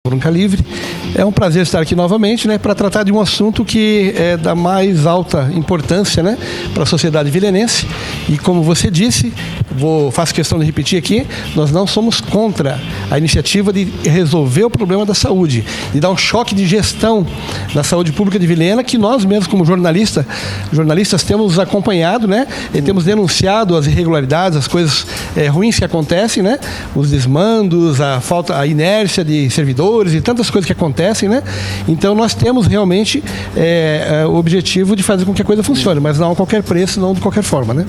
Nunca Livre. É um prazer estar aqui novamente, né, para tratar de um assunto que é da mais alta importância, né, para a sociedade vilenense. E como você disse, faço questão de repetir aqui, nós não somos contra a iniciativa de resolver o problema da saúde, de dar um choque de gestão na saúde pública de Vilhena, que nós mesmos, como jornalistas temos acompanhado, né, e temos denunciado as irregularidades, as coisas ruins que acontecem, né, os desmandos, a inércia de servidores e tantas coisas que acontecem, né? Então nós temos realmente o objetivo de fazer com que a coisa funcione, mas não a qualquer preço, não de qualquer forma, né?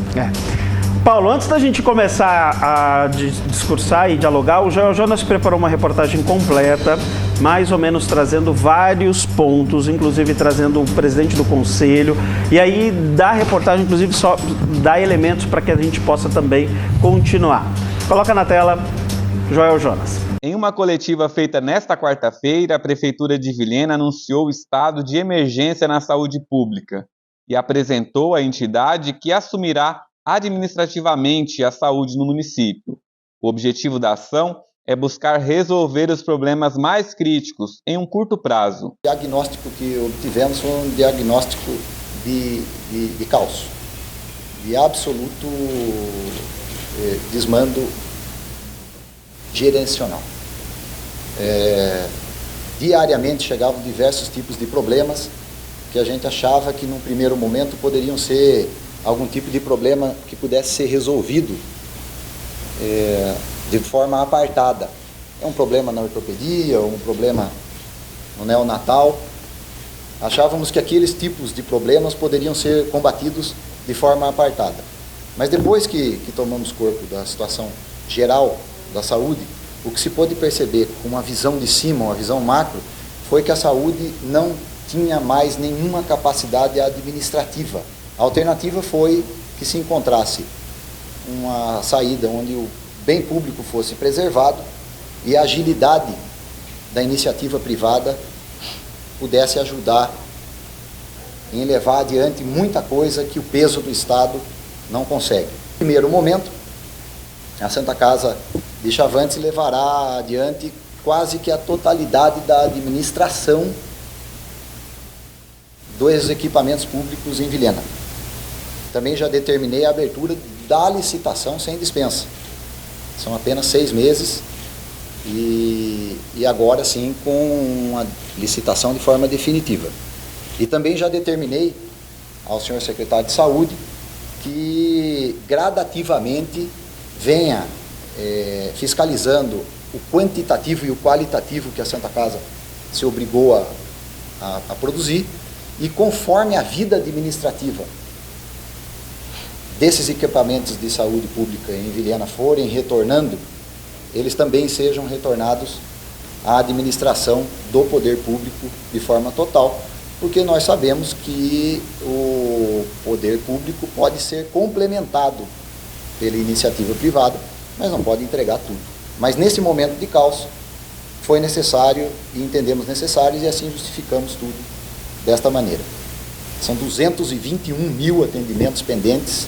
Paulo, antes da gente começar a discursar e dialogar, o Jonas preparou uma reportagem completa, mais ou menos trazendo vários pontos, inclusive trazendo o presidente do conselho, e aí da reportagem, inclusive, só dá elementos para que a gente possa também continuar. Coloca na tela, Joel Jonas. Em uma coletiva feita nesta quarta-feira, a Prefeitura de Vilhena anunciou o estado de emergência na saúde pública e apresentou a entidade que assumirá administrativamente a saúde no município. O objetivo da ação é buscar resolver os problemas mais críticos em um curto prazo. O diagnóstico que obtivemos foi um diagnóstico de caos, de absoluto desmando gerencial. Diariamente chegavam diversos tipos de problemas que a gente achava que num primeiro momento poderiam ser algum tipo de problema que pudesse ser resolvido de forma apartada. É um problema na ortopedia, um problema no neonatal. Achávamos que aqueles tipos de problemas poderiam ser combatidos de forma apartada. Mas depois que tomamos corpo da situação geral da saúde, o que se pôde perceber com uma visão de cima, uma visão macro, foi que a saúde não tinha mais nenhuma capacidade administrativa. A alternativa foi que se encontrasse uma saída onde o bem público fosse preservado e a agilidade da iniciativa privada pudesse ajudar em levar adiante muita coisa que o peso do Estado não consegue. No primeiro momento, a Santa Casa de Chavantes levará adiante quase que a totalidade da administração dos equipamentos públicos em Vilhena. Também já determinei a abertura da licitação sem dispensa. São apenas 6 meses e agora sim com a licitação de forma definitiva. E também já determinei ao senhor secretário de Saúde que gradativamente venha fiscalizando o quantitativo e o qualitativo que a Santa Casa se obrigou a produzir e conforme a vida administrativa desses equipamentos de saúde pública em Vilhena forem retornando, eles também sejam retornados à administração do poder público de forma total, porque nós sabemos que o poder público pode ser complementado pela iniciativa privada, mas não pode entregar tudo. Mas nesse momento de caos, foi necessário e entendemos necessários e assim justificamos tudo desta maneira. São 221 mil atendimentos pendentes,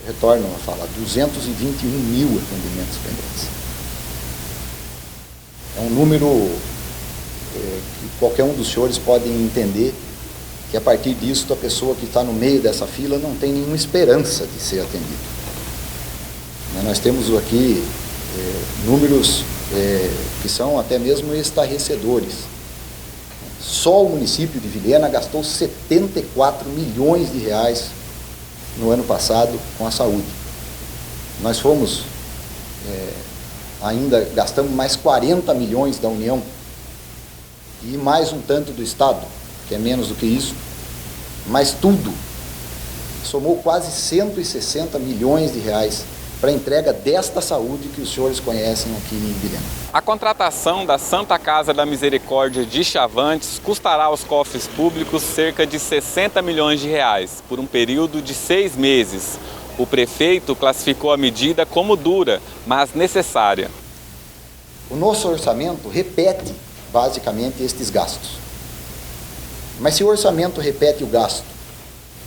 retorno a falar, 221 mil atendimentos pendentes. É um número que qualquer um dos senhores pode entender que a partir disso a pessoa que está no meio dessa fila não tem nenhuma esperança de ser atendida. Nós temos aqui números que são até mesmo estarrecedores. Só o município de Vilhena gastou 74 milhões de reais no ano passado com a saúde. Nós fomos, ainda gastamos mais 40 milhões da União e mais um tanto do Estado, que é menos do que isso, mas tudo somou quase 160 milhões de reais para a entrega desta saúde que os senhores conhecem aqui em Vilhena. A contratação da Santa Casa da Misericórdia de Chavantes custará aos cofres públicos cerca de 60 milhões de reais, por um período de 6 meses. O prefeito classificou a medida como dura, mas necessária. O nosso orçamento repete, basicamente, estes gastos. Mas se o orçamento repete o gasto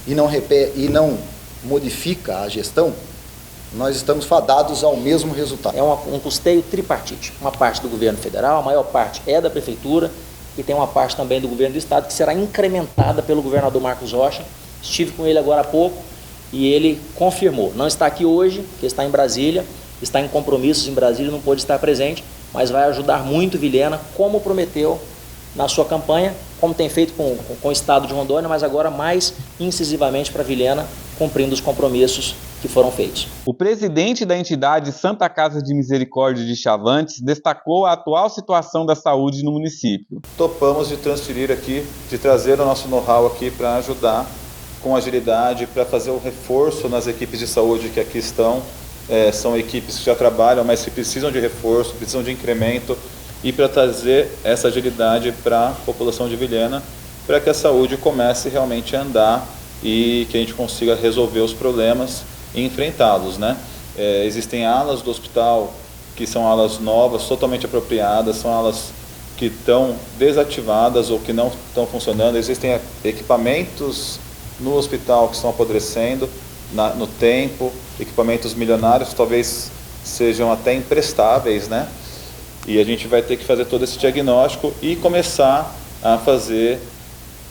e não modifica a gestão, nós estamos fadados ao mesmo resultado. É um custeio tripartite. Uma parte do governo federal, a maior parte é da prefeitura, e tem uma parte também do governo do estado que será incrementada pelo governador Marcos Rocha. Estive com ele agora há pouco e ele confirmou. Não está aqui hoje, porque está em Brasília, está em compromissos em Brasília, não pôde estar presente, mas vai ajudar muito Vilhena, como prometeu na sua campanha, como tem feito com o estado de Rondônia, mas agora mais incisivamente para Vilhena, cumprindo os compromissos que foram feitos. O presidente da entidade Santa Casa de Misericórdia de Chavantes destacou a atual situação da saúde no município. Topamos de transferir aqui, de trazer o nosso know-how aqui para ajudar com agilidade, para fazer o reforço nas equipes de saúde que aqui estão. São equipes que já trabalham, mas que precisam de reforço, precisam de incremento, e para trazer essa agilidade para a população de Vilhena, para que a saúde comece realmente a andar e que a gente consiga resolver os problemas e enfrentá-los, né? Existem alas do hospital que são alas novas, totalmente apropriadas, são alas que estão desativadas ou que não estão funcionando. Existem equipamentos no hospital que estão apodrecendo no tempo, equipamentos milionários, talvez sejam até imprestáveis, né? E a gente vai ter que fazer todo esse diagnóstico e começar a fazer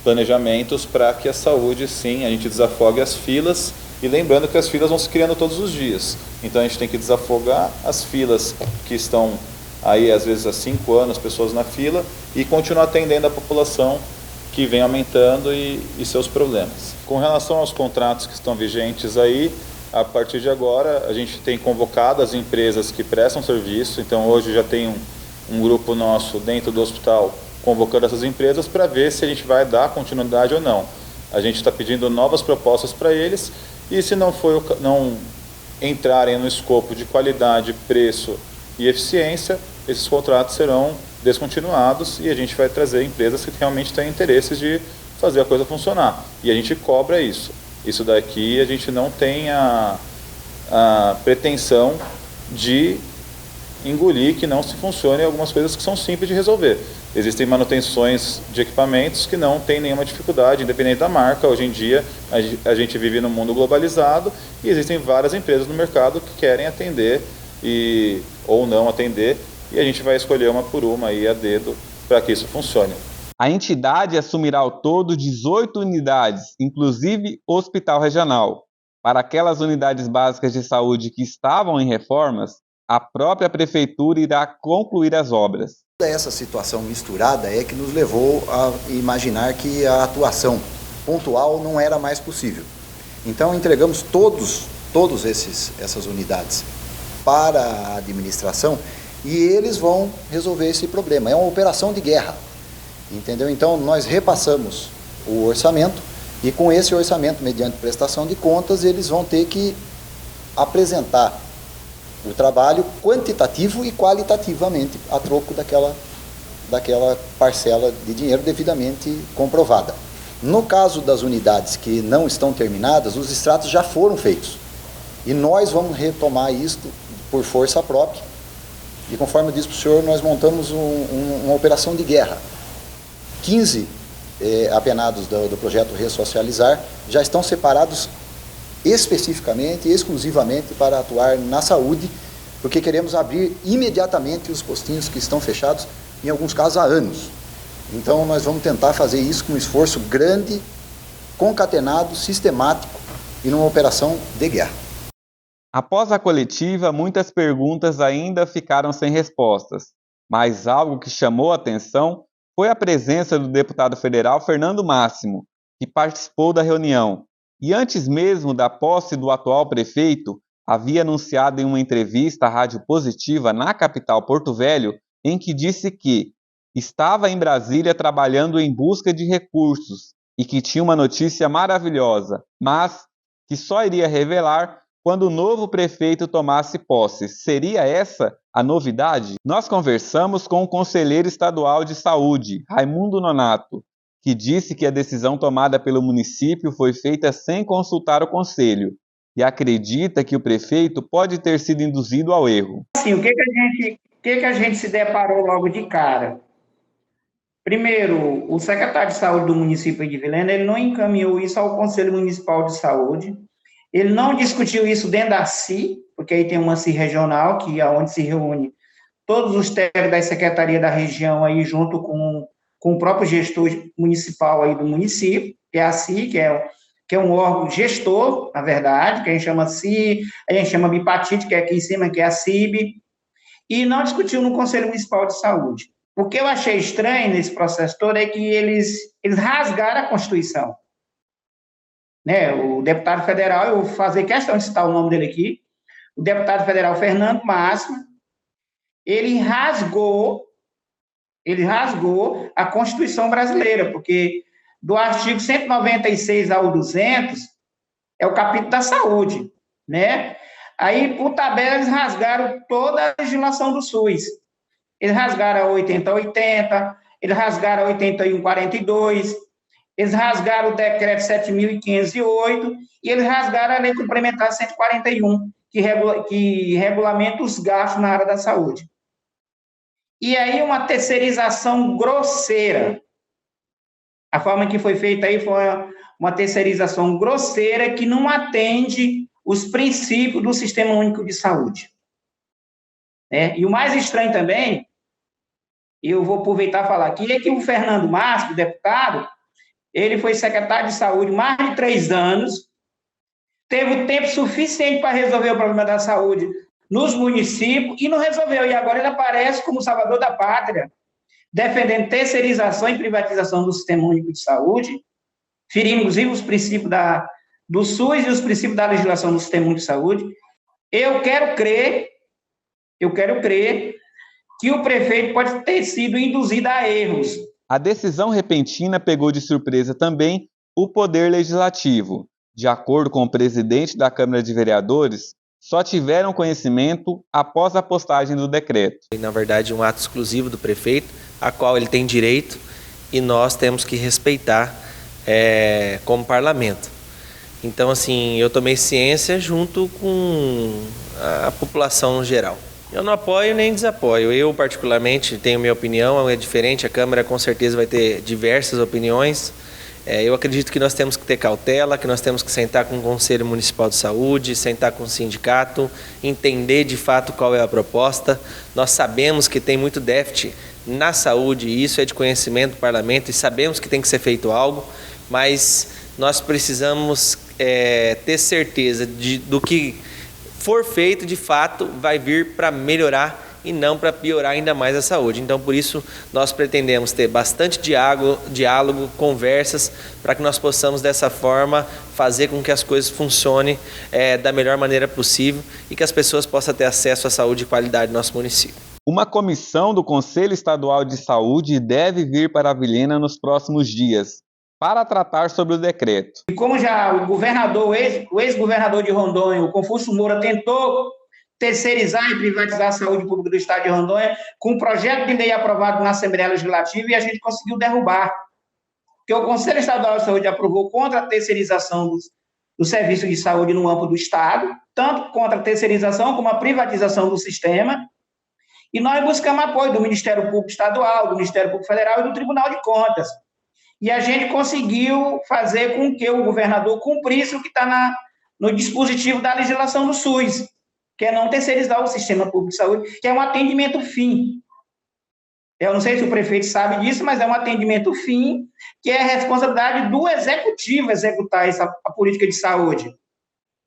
planejamentos para que a saúde, sim, a gente desafogue as filas, e lembrando que as filas vão se criando todos os dias. Então a gente tem que desafogar as filas que estão aí, às vezes há 5 anos, pessoas na fila, e continuar atendendo a população que vem aumentando e seus problemas. Com relação aos contratos que estão vigentes aí, a partir de agora a gente tem convocado as empresas que prestam serviço, então hoje já tem um grupo nosso dentro do hospital convocando essas empresas para ver se a gente vai dar continuidade ou não. A gente está pedindo novas propostas para eles, e se não entrarem no escopo de qualidade, preço e eficiência, esses contratos serão descontinuados e a gente vai trazer empresas que realmente têm interesses de fazer a coisa funcionar. E a gente cobra isso. Isso daqui a gente não tem a pretensão de engolir que não se funcione algumas coisas que são simples de resolver. Existem manutenções de equipamentos que não tem nenhuma dificuldade, independente da marca. Hoje em dia a gente vive num mundo globalizado e existem várias empresas no mercado que querem atender ou não atender, e a gente vai escolher uma por uma aí a dedo para que isso funcione. A entidade assumirá ao todo 18 unidades, inclusive hospital regional. Para aquelas unidades básicas de saúde que estavam em reformas, a própria prefeitura irá concluir as obras. Essa situação misturada é que nos levou a imaginar que a atuação pontual não era mais possível. Então entregamos todas essas unidades para a administração e eles vão resolver esse problema. É uma operação de guerra, entendeu? Então nós repassamos o orçamento e com esse orçamento, mediante prestação de contas, eles vão ter que apresentar o trabalho quantitativo e qualitativamente a troco daquela parcela de dinheiro devidamente comprovada. No caso das unidades que não estão terminadas, os extratos já foram feitos e nós vamos retomar isto por força própria, e conforme eu disse para o senhor, nós montamos uma operação de guerra. 15 apenados do projeto Ressocializar já estão separados especificamente e exclusivamente para atuar na saúde, porque queremos abrir imediatamente os postinhos que estão fechados, em alguns casos há anos. Então nós vamos tentar fazer isso com um esforço grande, concatenado, sistemático e numa operação de guerra. Após a coletiva, muitas perguntas ainda ficaram sem respostas, mas algo que chamou a atenção foi a presença do deputado federal Fernando Máximo, que participou da reunião. E antes mesmo da posse do atual prefeito, havia anunciado em uma entrevista à Rádio Positiva na capital Porto Velho, em que disse que estava em Brasília trabalhando em busca de recursos e que tinha uma notícia maravilhosa, mas que só iria revelar quando o novo prefeito tomasse posse. Seria essa a novidade? Nós conversamos com o conselheiro estadual de saúde, Raimundo Nonato, que disse que a decisão tomada pelo município foi feita sem consultar o conselho e acredita que o prefeito pode ter sido induzido ao erro. Assim, o que a gente se deparou logo de cara? Primeiro, o secretário de saúde do município de Vilhena, ele não encaminhou isso ao Conselho Municipal de Saúde, ele não discutiu isso dentro da CI, porque aí tem uma CI regional, que é onde se reúne todos os técnicos da Secretaria da Região, aí, junto com o próprio gestor municipal aí do município, que é a CI, que é um órgão gestor, na verdade, que a gente chama CI, a gente chama Bipatite, que é aqui em cima, que é a CIB, e não discutiu no Conselho Municipal de Saúde. O que eu achei estranho nesse processo todo é que eles rasgaram a Constituição. Né? O deputado federal, eu vou fazer questão de citar o nome dele aqui, o deputado federal Fernando Máximo, ele rasgou a Constituição brasileira, porque do artigo 196 ao 200 é o capítulo da saúde, né? Aí, por tabela, eles rasgaram toda a legislação do SUS. Eles rasgaram a 8080, eles rasgaram a 8142, eles rasgaram o decreto 7.508 e eles rasgaram a lei complementar 141, que regulamenta os gastos na área da saúde. E aí uma terceirização grosseira. A forma que foi feita aí foi uma terceirização grosseira que não atende os princípios do Sistema Único de Saúde. E o mais estranho também, eu vou aproveitar e falar aqui, é que o Fernando Máximo, deputado, ele foi secretário de saúde mais de 3 anos, teve tempo suficiente para resolver o problema da saúde nos municípios e não resolveu. E agora ele aparece como salvador da pátria, defendendo terceirização e privatização do Sistema Único de Saúde, ferindo, inclusive, os princípios do SUS e os princípios da legislação do Sistema Único de Saúde. Eu quero crer que o prefeito pode ter sido induzido a erros. A decisão repentina pegou de surpresa também o Poder Legislativo. De acordo com o presidente da Câmara de Vereadores, só tiveram conhecimento após a postagem do decreto. Na verdade, um ato exclusivo do prefeito, a qual ele tem direito e nós temos que respeitar como parlamento. Então, assim, eu tomei ciência junto com a população no geral. Eu não apoio nem desapoio. Eu, particularmente, tenho minha opinião, é diferente. A Câmara, com certeza, vai ter diversas opiniões. Eu acredito que nós temos que ter cautela, que nós temos que sentar com o Conselho Municipal de Saúde, sentar com o sindicato, entender de fato qual é a proposta. Nós sabemos que tem muito déficit na saúde, e isso é de conhecimento do parlamento, e sabemos que tem que ser feito algo, mas nós precisamos ter certeza do que for feito, de fato, vai vir para melhorar e não para piorar ainda mais a saúde. Então, por isso, nós pretendemos ter bastante diálogo, conversas, para que nós possamos, dessa forma, fazer com que as coisas funcionem da melhor maneira possível e que as pessoas possam ter acesso à saúde e qualidade no nosso município. Uma comissão do Conselho Estadual de Saúde deve vir para Vilhena nos próximos dias, para tratar sobre o decreto. E como já o governador, o ex-governador de Rondônia, o Confúcio Moura, tentou terceirizar e privatizar a saúde pública do estado de Rondônia, com um projeto de lei aprovado na Assembleia Legislativa, e a gente conseguiu derrubar. Porque o Conselho Estadual de Saúde aprovou contra a terceirização do serviço de saúde no âmbito do estado, tanto contra a terceirização como a privatização do sistema, e nós buscamos apoio do Ministério Público Estadual, do Ministério Público Federal e do Tribunal de Contas. E a gente conseguiu fazer com que o governador cumprisse o que está no dispositivo da legislação do SUS, que é não terceirizar o sistema público de saúde, que é um atendimento fim. Eu não sei se o prefeito sabe disso, mas é um atendimento fim, que é a responsabilidade do executivo executar a política de saúde.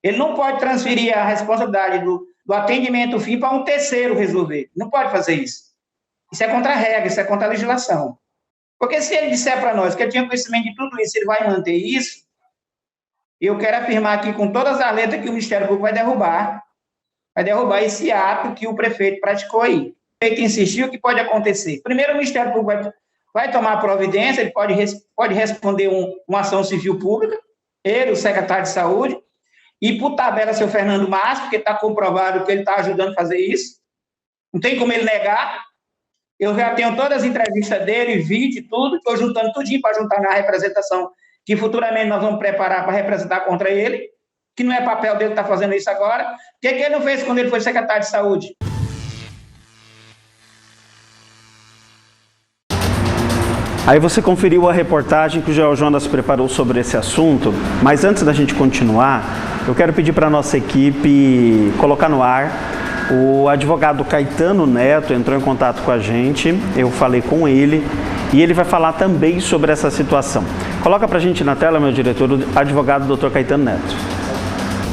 Ele não pode transferir a responsabilidade do atendimento fim para um terceiro resolver. Não pode fazer isso. Isso é contra a regra, isso é contra a legislação. Porque se ele disser para nós que ele tinha conhecimento de tudo isso, ele vai manter isso, eu quero afirmar aqui com todas as letras que o Ministério Público vai derrubar esse ato que o prefeito praticou aí. O prefeito insistiu, o que pode acontecer? Primeiro, o Ministério Público vai tomar providência, ele pode responder uma ação civil pública, ele, o secretário de Saúde, e por tabela, seu Fernando Máximo, porque está comprovado que ele está ajudando a fazer isso, não tem como ele negar. Eu já tenho todas as entrevistas dele, vídeo, tudo, estou juntando tudinho para juntar na representação que futuramente nós vamos preparar para representar contra ele, que não é papel dele estar fazendo isso agora. O que ele não fez quando ele foi secretário de Saúde? Aí você conferiu a reportagem que o Joel Jonas preparou sobre esse assunto, mas antes da gente continuar, eu quero pedir para a nossa equipe colocar no ar. O advogado Caetano Neto entrou em contato com a gente, eu falei com ele e ele vai falar também sobre essa situação. Coloca para a gente na tela, meu diretor, o advogado Dr. Caetano Neto.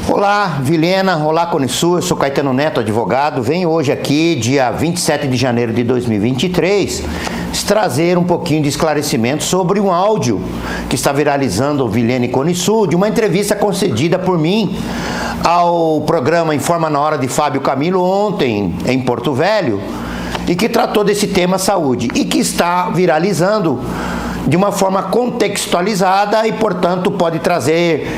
Olá, Vilhena. Olá, Conisul. Eu sou Caetano Neto, advogado. Venho hoje aqui, dia 27 de janeiro de 2023, trazer um pouquinho de esclarecimento sobre um áudio que está viralizando, Vilhena e Conisul, de uma entrevista concedida por mim ao programa Informa na Hora de Fábio Camilo ontem, em Porto Velho, e que tratou desse tema saúde, e que está viralizando de uma forma contextualizada e, portanto, pode trazer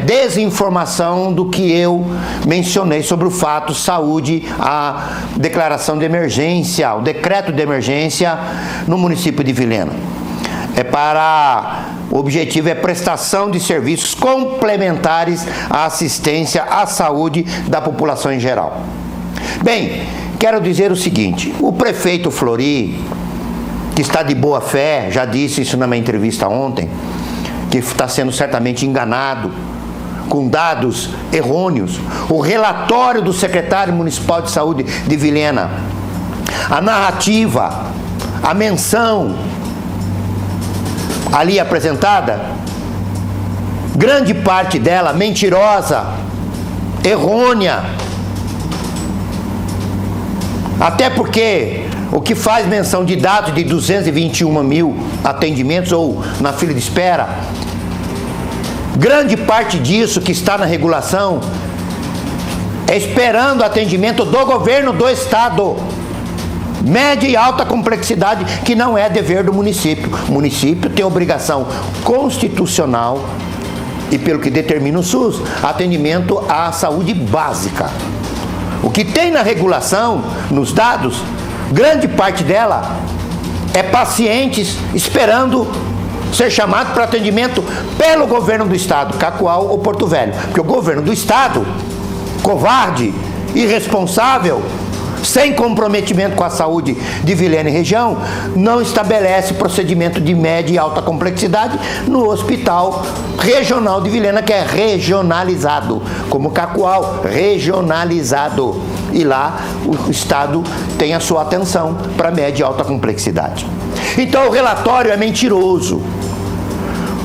desinformação do que eu mencionei sobre o fato saúde, a declaração de emergência, o decreto de emergência no município de Vilhena. O objetivo é prestação de serviços complementares à assistência à saúde da população em geral. Bem, quero dizer o seguinte, o prefeito Flori, que está de boa fé, já disse isso na minha entrevista ontem, que está sendo certamente enganado com dados errôneos. O relatório do secretário municipal de saúde de Vilhena, a narrativa, a menção ali apresentada, grande parte dela mentirosa, errônea, até porque o que faz menção de dados de 221 mil atendimentos ou na fila de espera, grande parte disso que está na regulação é esperando atendimento do governo do estado, média e alta complexidade, que não é dever do município. O município tem obrigação constitucional e, pelo que determina o SUS, atendimento à saúde básica. O que tem na regulação, nos dados, grande parte dela é pacientes esperando ser chamado para atendimento pelo governo do estado, Cacoal ou Porto Velho. Porque o governo do estado, covarde, irresponsável, sem comprometimento com a saúde de Vilhena e região, não estabelece procedimento de média e alta complexidade no hospital regional de Vilhena, que é regionalizado, como Cacoal, regionalizado. E lá o estado tem a sua atenção para média e alta complexidade. Então o relatório é mentiroso.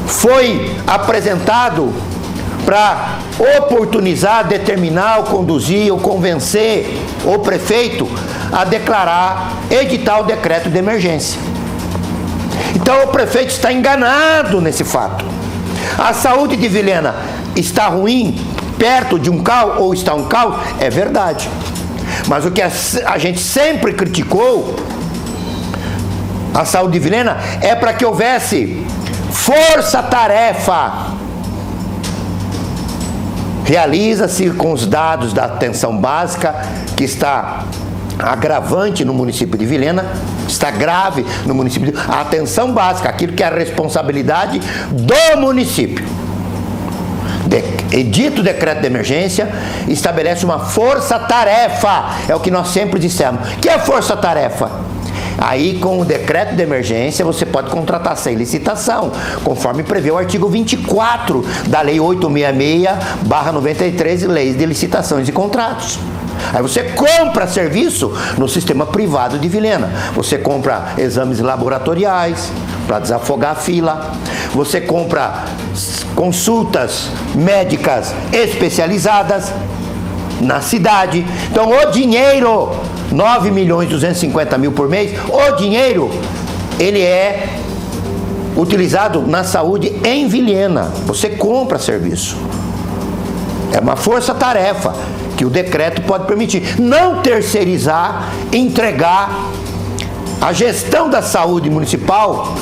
Foi apresentado para oportunizar, determinar, ou conduzir, ou convencer o prefeito a declarar, editar o decreto de emergência. Então o prefeito está enganado nesse fato. A saúde de Vilhena está ruim, perto de um caos, ou está um caos? É verdade. Mas o que a gente sempre criticou a saúde de Vilhena é para que houvesse força-tarefa. Realiza-se com os dados da atenção básica, que está agravante no município de Vilhena, está grave no município de... A atenção básica, aquilo que é a responsabilidade do município. Edita o decreto de emergência, estabelece uma força-tarefa, é o que nós sempre dissemos. O que é força-tarefa? Aí, com o decreto de emergência, você pode contratar sem licitação, conforme prevê o artigo 24 da Lei 866/93, Leis de Licitações e Contratos. Aí você compra serviço no sistema privado de Vilhena. Você compra exames laboratoriais para desafogar a fila. Você compra consultas médicas especializadas na cidade. Então o dinheiro, 9.250.000 por mês, o dinheiro, ele é utilizado na saúde em Vilhena. Você compra serviço. É uma força-tarefa que o decreto pode permitir. Não terceirizar, entregar a gestão da saúde municipal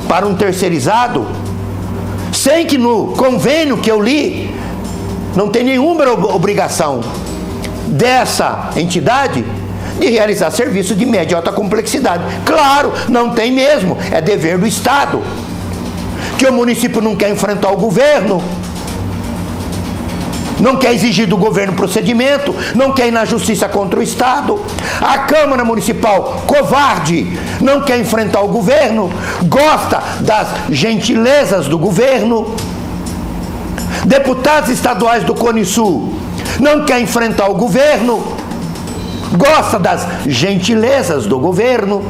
para um terceirizado, sem que no convênio que eu li, não tem nenhuma obrigação dessa entidade de realizar serviço de média e alta complexidade. Claro, não tem mesmo, é dever do Estado. Que o município não quer enfrentar o governo, não quer exigir do governo procedimento, não quer ir na justiça contra o Estado. A Câmara Municipal, covarde, não quer enfrentar o governo, gosta das gentilezas do governo, Deputados estaduais do Cone Sul não quer enfrentar o governo, gosta das gentilezas do governo,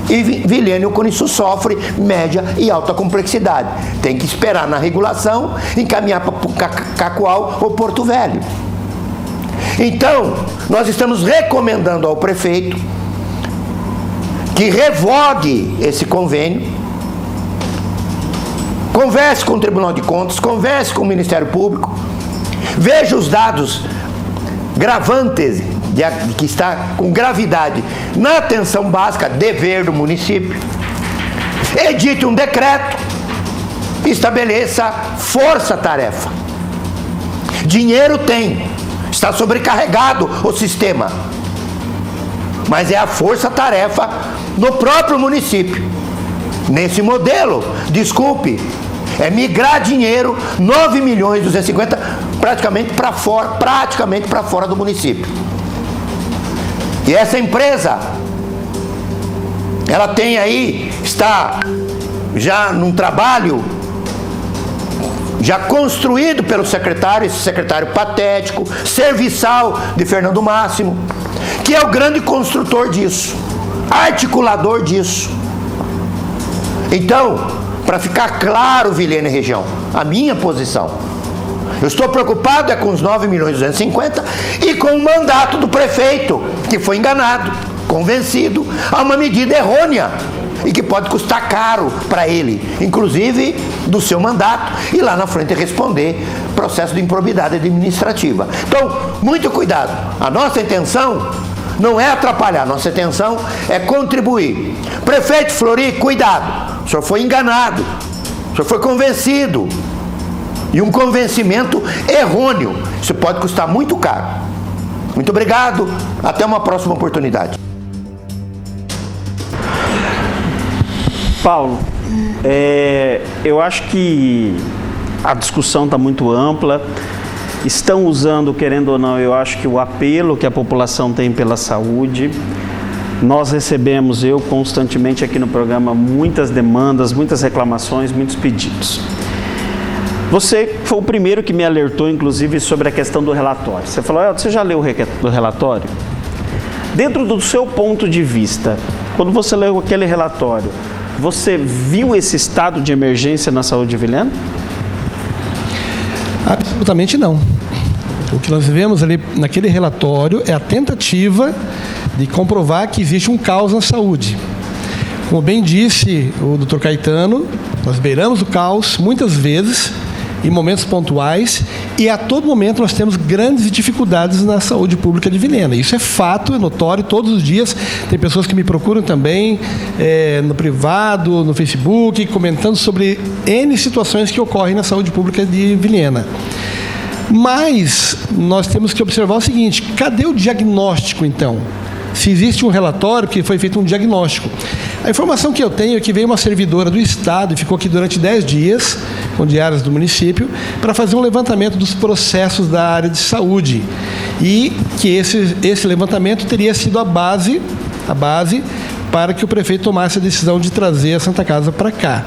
e Vilhena e o Cone Sul sofre média e alta complexidade. Tem que esperar na regulação, encaminhar para Cacoal ou Porto Velho. Então, nós estamos recomendando ao prefeito que revogue esse convênio, converse com o Tribunal de Contas, converse com o Ministério Público, veja os dados gravantes que está com gravidade na atenção básica, dever do município, edite um decreto, estabeleça força-tarefa. Dinheiro tem, está sobrecarregado o sistema, mas é a força-tarefa no próprio município. Nesse modelo, desculpe, é migrar dinheiro, 9.250.000, praticamente para fora do município. E essa empresa, ela tem aí, está já num trabalho já construído pelo secretário, esse secretário patético, serviçal de Fernando Máximo, que é o grande construtor disso, articulador disso. Então, para ficar claro, Vilhena e região, a minha posição, eu estou preocupado é com os 9.250.000 e com o mandato do prefeito, que foi enganado, convencido a uma medida errônea e que pode custar caro para ele, inclusive do seu mandato, e lá na frente responder processo de improbidade administrativa. Então, muito cuidado. A nossa intenção não é atrapalhar, a nossa intenção é contribuir. Prefeito Flori, cuidado. O senhor foi enganado, o senhor foi convencido. E um convencimento errôneo. Isso pode custar muito caro. Muito obrigado. Até uma próxima oportunidade. Paulo, eu acho que a discussão está muito ampla. Estão usando, querendo ou não, eu acho que o apelo que a população tem pela saúde. Nós recebemos, eu constantemente aqui no programa, muitas demandas, muitas reclamações, muitos pedidos. Você foi o primeiro que me alertou, inclusive, sobre a questão do relatório. Você falou, você já leu o relatório? Dentro do seu ponto de vista, quando você leu aquele relatório, você viu esse estado de emergência na saúde de Vilhena? Absolutamente não. O que nós vemos ali naquele relatório é a tentativa de comprovar que existe um caos na saúde. Como bem disse o Dr. Caetano, nós beiramos o caos muitas vezes, em momentos pontuais, e a todo momento nós temos grandes dificuldades na saúde pública de Vilhena. Isso é fato, é notório, todos os dias tem pessoas que me procuram também no privado, no Facebook, comentando sobre N situações que ocorrem na saúde pública de Vilhena. Mas nós temos que observar o seguinte, cadê o diagnóstico então? Se existe um relatório que foi feito um diagnóstico. A informação que eu tenho é que veio uma servidora do Estado e ficou aqui durante 10 dias, com diárias do município, para fazer um levantamento dos processos da área de saúde. E que esse levantamento teria sido a base para que o prefeito tomasse a decisão de trazer a Santa Casa para cá.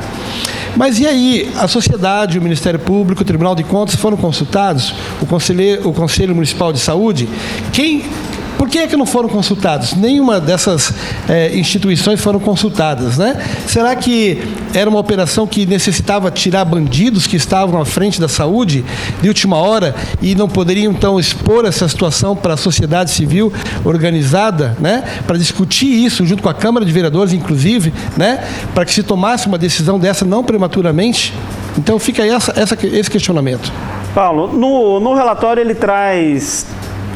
Mas e aí, a sociedade, o Ministério Público, o Tribunal de Contas foram consultados? O Conselho Municipal de Saúde? Por que é que não foram consultados? Nenhuma dessas instituições foram consultadas, né? Será que era uma operação que necessitava tirar bandidos que estavam à frente da saúde de última hora e não poderiam, então, expor essa situação para a sociedade civil organizada, né? Para discutir isso junto com a Câmara de Vereadores, inclusive, né? Para que se tomasse uma decisão dessa não prematuramente? Então, fica aí esse questionamento. Paulo, no relatório ele traz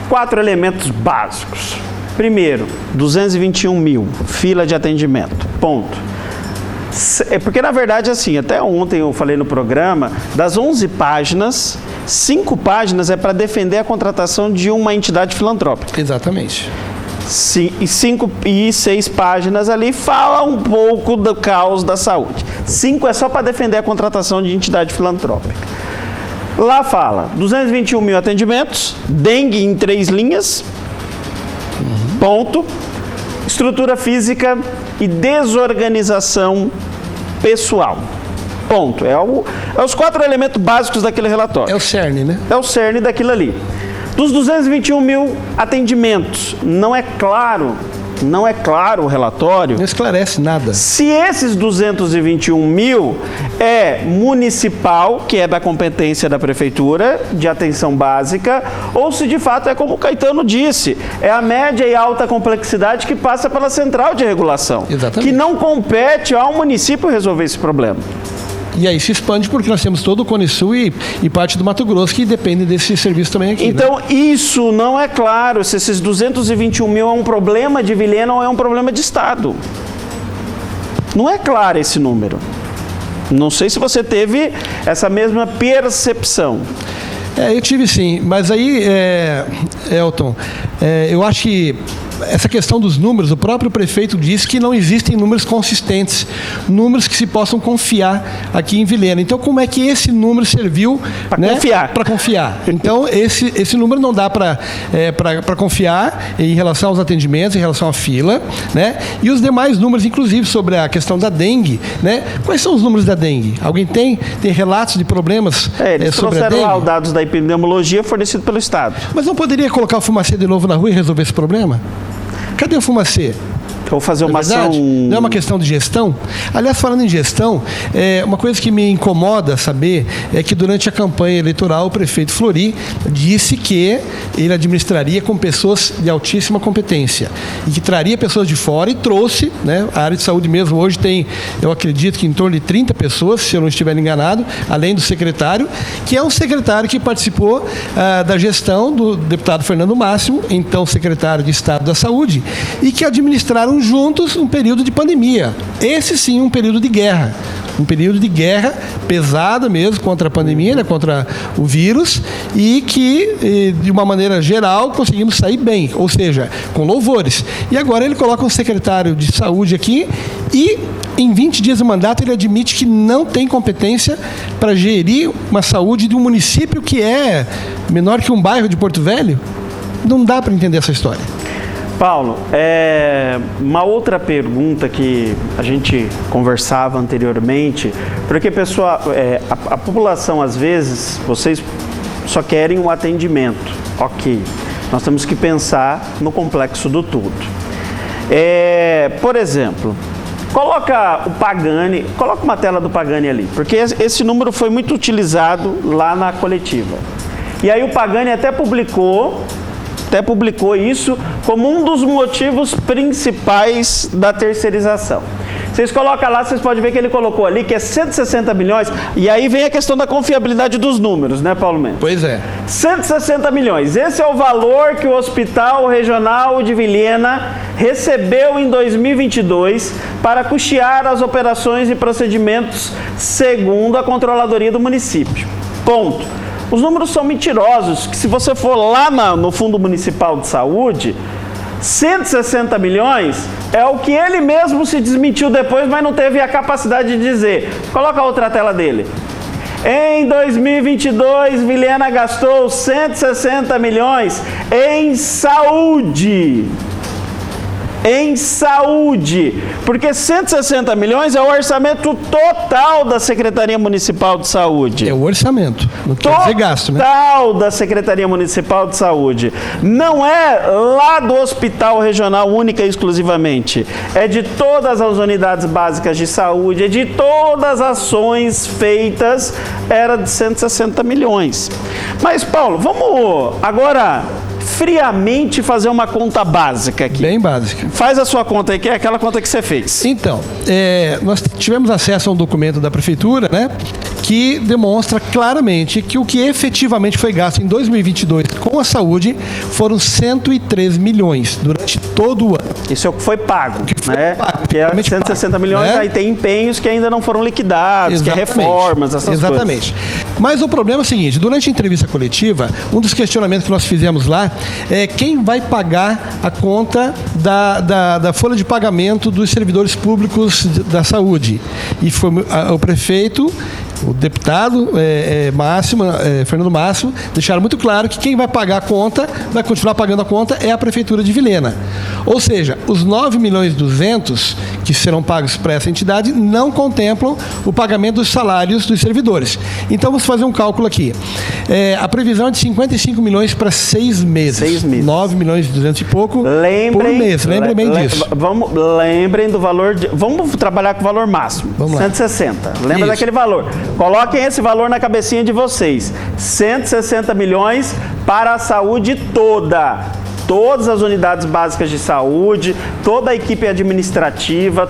4 elementos básicos. Primeiro, 221 mil, fila de atendimento, ponto. Porque, na verdade, assim, até ontem eu falei no programa, das 11 páginas, 5 páginas é para defender a contratação de uma entidade filantrópica. Exatamente. E 6 páginas ali fala um pouco do caos da saúde. 5 é só para defender a contratação de entidade filantrópica. Lá fala, 221 mil atendimentos, dengue em 3 linhas, ponto, estrutura física e desorganização pessoal. Ponto. É os 4 elementos básicos daquele relatório. É o cerne, né? É o cerne daquilo ali. Dos 221 mil atendimentos, não é claro o relatório. Não esclarece nada. Se esses 221 mil é municipal, que é da competência da prefeitura, de atenção básica, ou se de fato é como o Caetano disse, é a média e alta complexidade que passa pela central de regulação. Exatamente. Que não compete ao município resolver esse problema. E aí se expande porque nós temos todo o Cone Sul e parte do Mato Grosso que depende desse serviço também aqui. Então, né? Isso não é claro, se esses 221 mil é um problema de Vilhena ou é um problema de Estado. Não é claro esse número. Não sei se você teve essa mesma percepção. Eu tive sim, mas aí, Elton, eu acho que essa questão dos números, o próprio prefeito disse que não existem números consistentes, números que se possam confiar aqui em Vilhena. Então, como é que esse número serviu para confiar? Então, esse número não dá para confiar em relação aos atendimentos, em relação à fila, né? E os demais números, inclusive sobre a questão da dengue, né? Quais são os números da dengue? Alguém tem relatos de problemas eles sobre a dengue? trouxeram lá os dados da epidemiologia fornecido pelo Estado. Mas não poderia colocar o Fumacê de novo na rua e resolver esse problema? Cadê o Fumacê? Ou fazer uma ação... Não é uma questão de gestão? Aliás, falando em gestão, uma coisa que me incomoda saber é que durante a campanha eleitoral o prefeito Flori disse que ele administraria com pessoas de altíssima competência e que traria pessoas de fora e trouxe, né? A área de saúde mesmo hoje tem, eu acredito que em torno de 30 pessoas, se eu não estiver enganado, além do secretário, que é um secretário que participou da gestão do deputado Fernando Máximo, então secretário de Estado da Saúde, e que administraram juntos um período de pandemia. Esse sim, um período de guerra. Um período de guerra pesada mesmo contra a pandemia, né, contra o vírus, e que, de uma maneira geral, conseguimos sair bem, ou seja, com louvores. E agora ele coloca um secretário de saúde aqui e, em 20 dias de mandato, ele admite que não tem competência para gerir uma saúde de um município que é menor que um bairro de Porto Velho. Não dá para entender essa história. Paulo, uma outra pergunta que a gente conversava anteriormente, porque, pessoal, a população, às vezes, vocês só querem um atendimento. Ok, nós temos que pensar no complexo do tudo. Por exemplo, coloca o Pagani, coloca uma tela do Pagani ali, porque esse número foi muito utilizado lá na coletiva. E aí o Pagani até publicou isso como um dos motivos principais da terceirização. Vocês colocam lá, vocês podem ver que ele colocou ali que é 160 milhões, e aí vem a questão da confiabilidade dos números, né, Paulo Mendes? Pois é. 160 milhões, esse é o valor que o Hospital Regional de Vilhena recebeu em 2022 para custear as operações e procedimentos segundo a controladoria do município. Ponto. Os números são mentirosos, que se você for lá no Fundo Municipal de Saúde, 160 milhões é o que ele mesmo se desmentiu depois, mas não teve a capacidade de dizer. Coloca a outra tela dele. Em 2022, Vilhena gastou 160 milhões em saúde. Em saúde, porque 160 milhões é o orçamento total da Secretaria Municipal de Saúde. É o orçamento, não quer dizer gasto, né? Total da Secretaria Municipal de Saúde. Não é lá do Hospital Regional única e exclusivamente. É de todas as unidades básicas de saúde, é de todas as ações feitas, era de 160 milhões. Mas, Paulo, vamos agora friamente fazer uma conta básica aqui. Bem básica. Faz a sua conta aí, que é aquela conta que você fez. Então, nós tivemos acesso a um documento da Prefeitura, né, que demonstra claramente que o que efetivamente foi gasto em 2022 com a saúde foram 103 milhões durante todo o ano. Isso é o que foi pago, né? Que é 160 milhões, né? Aí tem empenhos que ainda não foram liquidados, que é reformas, essas coisas. Exatamente. Mas o problema é o seguinte, durante a entrevista coletiva, um dos questionamentos que nós fizemos lá é quem vai pagar a conta da folha de pagamento dos servidores públicos da saúde. E foi o prefeito, o deputado Fernando Máximo, deixaram muito claro que quem vai pagar a conta, vai continuar pagando a conta, é a Prefeitura de Vilhena. Ou seja, os 9.200.000 que serão pagos para essa entidade não contemplam o pagamento dos salários dos servidores. Então, vamos fazer um cálculo aqui. A previsão é de 55 milhões para 6 meses. 6 meses. 9 milhões e 200 e pouco por mês. Lembrem bem disso. Lembrem do valor. Vamos trabalhar com o valor máximo. Vamos lá. 160. Lembra Isso. daquele valor. Coloquem esse valor na cabecinha de vocês. 160 milhões para a saúde toda. Todas as unidades básicas de saúde, toda a equipe administrativa,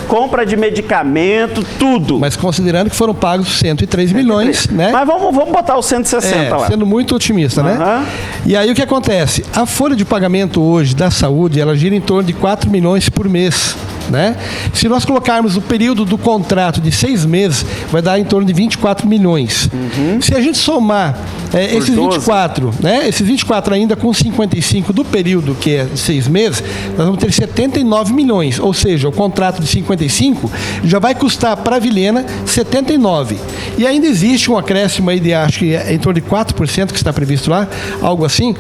compra de medicamento, tudo. Mas considerando que foram pagos 103 milhões, né? Mas vamos botar os 160 lá. Sendo muito otimista, né? E aí o que acontece? A folha de pagamento hoje da saúde, ela gira em torno de 4 milhões por mês. Né? Se nós colocarmos o período do contrato de 6 meses, vai dar em torno de 24 milhões. Se a gente somar esses 24, né? Esses 24 ainda com 55 do período, que é 6 meses, nós vamos ter 79 milhões. Ou seja, o contrato de 55 já vai custar para a Vilhena 79. E ainda existe um acréscimo aí de, acho que em torno de 4% que está previsto lá, algo assim,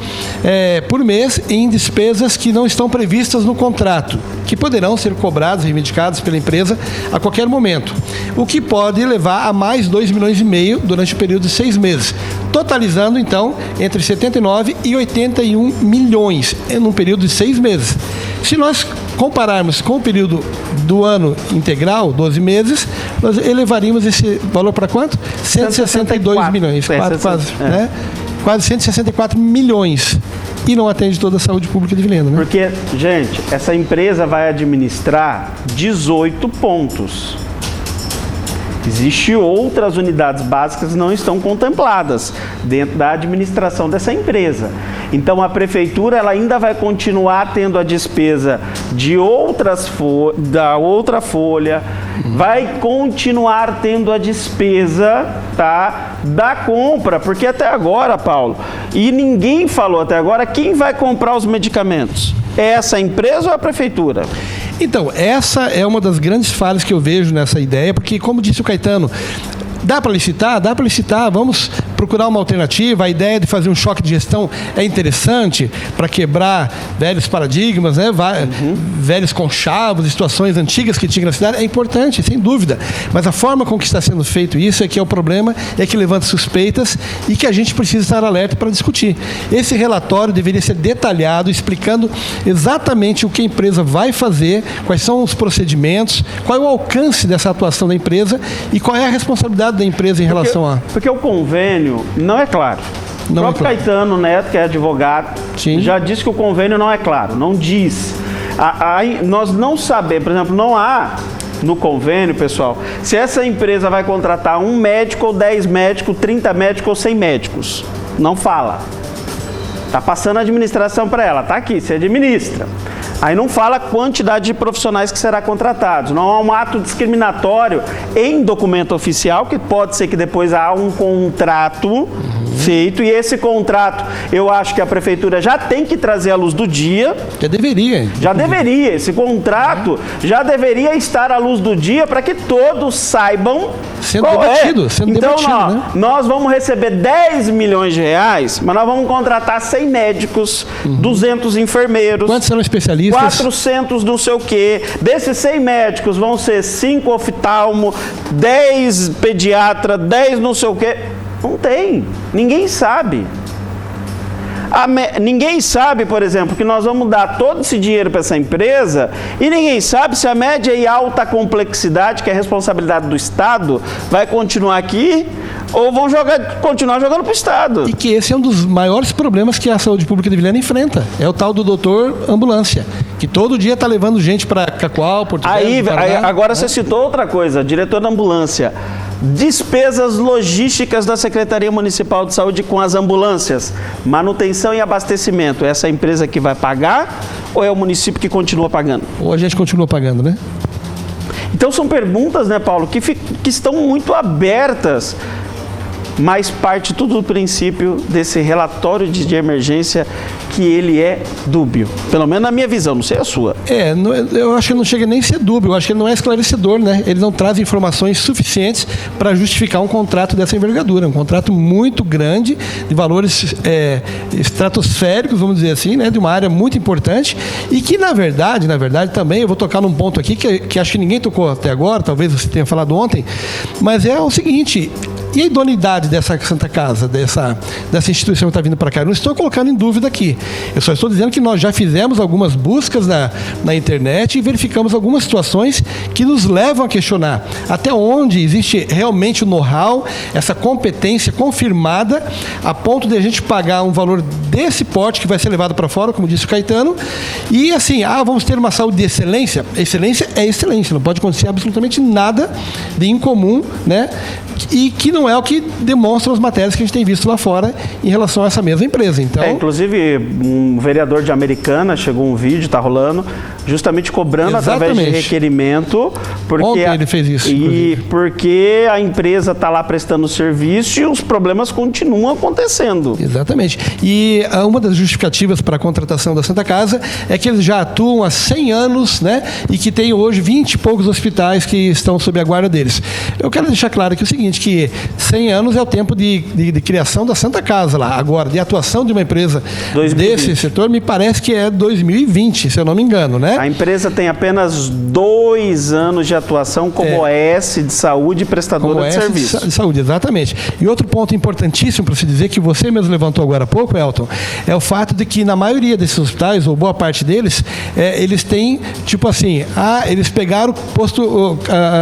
por mês, em despesas que não estão previstas no contrato, que poderão ser cobrados, reivindicados pela empresa a qualquer momento, o que pode levar a mais 2 milhões e meio durante o período de 6 meses, totalizando então entre 79 e 81 milhões num período de 6 meses. Se nós compararmos com o período do ano integral, 12 meses, nós elevaríamos esse valor para quanto? 162 milhões, quase 164 milhões. E não atende toda a saúde pública de Vilhena, né? Porque, gente, essa empresa vai administrar 18 pontos. Existem outras unidades básicas que não estão contempladas dentro da administração dessa empresa. Então, a prefeitura ela ainda vai continuar tendo a despesa de da outra folha, vai continuar tendo a despesa, tá, da compra, porque até agora, Paulo, e ninguém falou até agora, quem vai comprar os medicamentos? É essa empresa ou a prefeitura? Então, essa é uma das grandes falhas que eu vejo nessa ideia, porque, como disse o Caetano, dá para licitar? Dá para licitar, vamos procurar uma alternativa. A ideia de fazer um choque de gestão é interessante para quebrar velhos paradigmas, né? Velhos conchavos, situações antigas que tinha na cidade, é importante, sem dúvida. Mas a forma com que está sendo feito isso é que é o problema, é que levanta suspeitas e que a gente precisa estar alerta para discutir. Esse relatório deveria ser detalhado, explicando exatamente o que a empresa vai fazer, quais são os procedimentos, qual é o alcance dessa atuação da empresa e qual é a responsabilidade da empresa em relação a... Porque o convênio não é claro. O próprio Caetano Neto, que é advogado, já disse que o convênio não é claro, não diz. Nós não sabemos, por exemplo, não há no convênio, pessoal, se essa empresa vai contratar 1 médico ou 10 médicos, 30 médicos ou 100 médicos. Não fala. Está passando a administração para ela, está aqui, você administra. Aí não fala a quantidade de profissionais que será contratados. Não há um ato discriminatório em documento oficial, que pode ser que depois há um contrato feito, e esse contrato, eu acho que a prefeitura já tem que trazer à luz do dia. Já deveria. Já deveria. Esse contrato já deveria estar à luz do dia para que todos saibam sendo debatido, então, nós vamos receber 10 milhões de reais, mas nós vamos contratar 100 médicos, 200 enfermeiros. Quantos são especialistas? 400 não sei o quê. Desses 100 médicos vão ser 5 oftalmo, 10 pediatra, 10 não sei o quê. Não tem. Ninguém sabe. Ninguém sabe, por exemplo, que nós vamos dar todo esse dinheiro para essa empresa e ninguém sabe se a média e alta complexidade, que é a responsabilidade do Estado, vai continuar aqui ou vão continuar jogando para o Estado. E que esse é um dos maiores problemas que a saúde pública de Vilhena enfrenta. É o tal do doutor ambulância, que todo dia está levando gente para Cacoal, Porto Velho, agora você citou outra coisa, diretor da ambulância. Despesas logísticas da Secretaria Municipal de Saúde com as ambulâncias, manutenção e abastecimento, é essa empresa que vai pagar ou é o município que continua pagando? Ou a gente continua pagando, né? Então são perguntas, né, Paulo, que estão muito abertas, mas parte tudo do princípio desse relatório de emergência que ele é dúbio. Pelo menos na minha visão, não sei a sua. Eu acho que não chega nem a ser dúbio, eu acho que ele não é esclarecedor, né? Ele não traz informações suficientes para justificar um contrato dessa envergadura, um contrato muito grande, de valores estratosféricos, vamos dizer assim, né? De uma área muito importante e que, na verdade, também, eu vou tocar num ponto aqui que acho que ninguém tocou até agora, talvez você tenha falado ontem, mas é o seguinte: e a idoneidade dessa Santa Casa, dessa instituição que está vindo para cá? Eu não estou colocando em dúvida aqui. Eu só estou dizendo que nós já fizemos algumas buscas na internet e verificamos algumas situações que nos levam a questionar até onde existe realmente o know-how, essa competência confirmada, a ponto de a gente pagar um valor desse porte que vai ser levado para fora, como disse o Caetano, e assim, vamos ter uma saúde de excelência. Excelência é excelência, não pode acontecer absolutamente nada de incomum, né? E que não é o que demonstram as matérias que a gente tem visto lá fora em relação a essa mesma empresa. Então, inclusive, um vereador de Americana, chegou um vídeo, está rolando, justamente cobrando através de requerimento. Porque ontem ele fez isso. Porque a empresa está lá prestando serviço e os problemas continuam acontecendo. Exatamente. E uma das justificativas para a contratação da Santa Casa é que eles já atuam há 100 anos, né? E que tem hoje 20 e poucos hospitais que estão sob a guarda deles. Eu quero deixar claro aqui o seguinte, que 100 anos é o tempo de criação da Santa Casa lá. Agora, de atuação de uma empresa 2020. Desse setor, me parece que é 2020, se eu não me engano, né? A empresa tem apenas 2 anos de atuação como OS de saúde e prestadora de serviço. De saúde, exatamente. E outro ponto importantíssimo para se dizer, que você mesmo levantou agora há pouco, Elton, é o fato de que na maioria desses hospitais, ou boa parte deles, eles têm, tipo assim, eles pegaram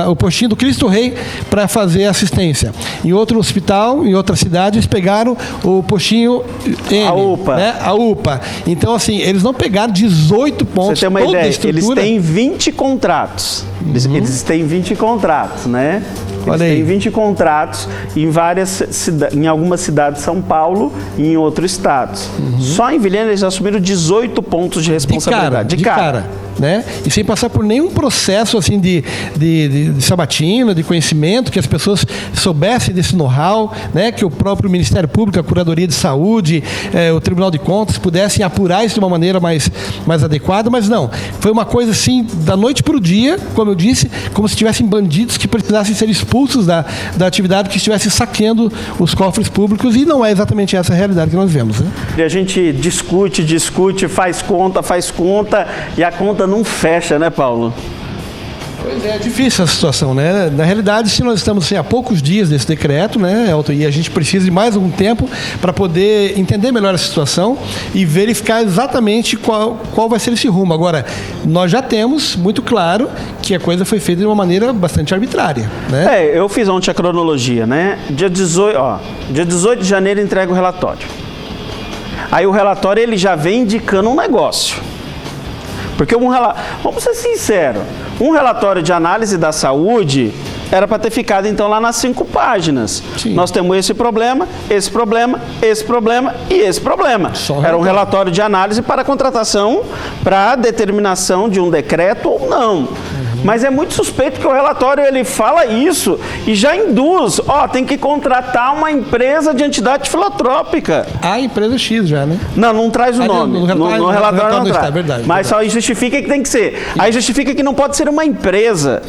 o postinho do Cristo Rei para fazer assistência. Em outro hospital, em outra cidade, eles pegaram o postinho N, a UPA. Né? A UPA. Então, assim, eles não pegaram 18 pontos. Você tem uma ideia, eles têm 20 contratos. Eles têm 20 contratos, né? Eles têm 20 contratos em algumas cidades de São Paulo e em outros estados. Só em Vilhena eles assumiram 18 pontos de responsabilidade. De cara. Né? E sem passar por nenhum processo assim de sabatina, de conhecimento, que as pessoas soubessem desse know-how, né? Que o próprio Ministério Público, a Curadoria de Saúde, o Tribunal de Contas pudessem apurar isso de uma maneira mais adequada, mas não. Foi uma coisa assim, da noite para o dia, como eu disse, como se tivessem bandidos que precisassem ser expulsos da atividade, que estivessem saqueando os cofres públicos, e não é exatamente essa a realidade que nós vemos, né? E a gente discute, faz conta, e a conta não fecha, né, Paulo? Pois é difícil essa situação, né? Na realidade, se nós estamos assim, há poucos dias desse decreto, né, Elton, e a gente precisa de mais algum tempo para poder entender melhor a situação e verificar exatamente qual vai ser esse rumo. Agora, nós já temos muito claro que a coisa foi feita de uma maneira bastante arbitrária, né? Eu fiz ontem a cronologia, né? Dia 18 de janeiro entrega o relatório. Aí o relatório ele já vem indicando um negócio. Porque vamos ser sinceros, um relatório de análise da saúde era para ter ficado então lá nas 5 páginas. Sim. Nós temos esse problema e esse problema. Era um relatório de análise para contratação, para determinação de um decreto ou não. Mas é muito suspeito que o relatório ele fala isso e já induz, tem que contratar uma empresa de entidade filantrópica. A empresa X já, né? Não traz o nome. No relatório não traz. Verdade, mas só justifica que tem que ser. Aí justifica que não pode ser uma empresa.